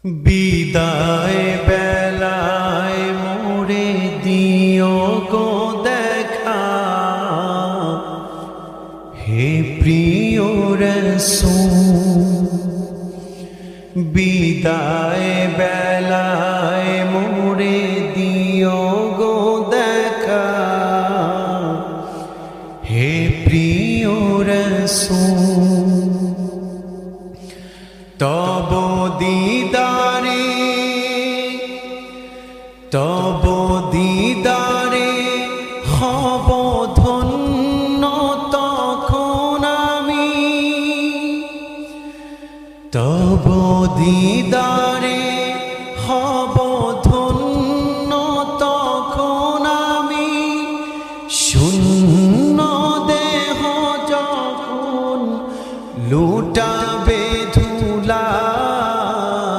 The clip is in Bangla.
বিদায় বেলায় মোরে দিও গো দেখা, হে প্রিয় রাসূল। বিদায় বেলায় মোরে দিও গো দেখা, হে প্রিয় রাসূল। তব দিদারে হব ধন্য তখন আমি, তব দিদারে হব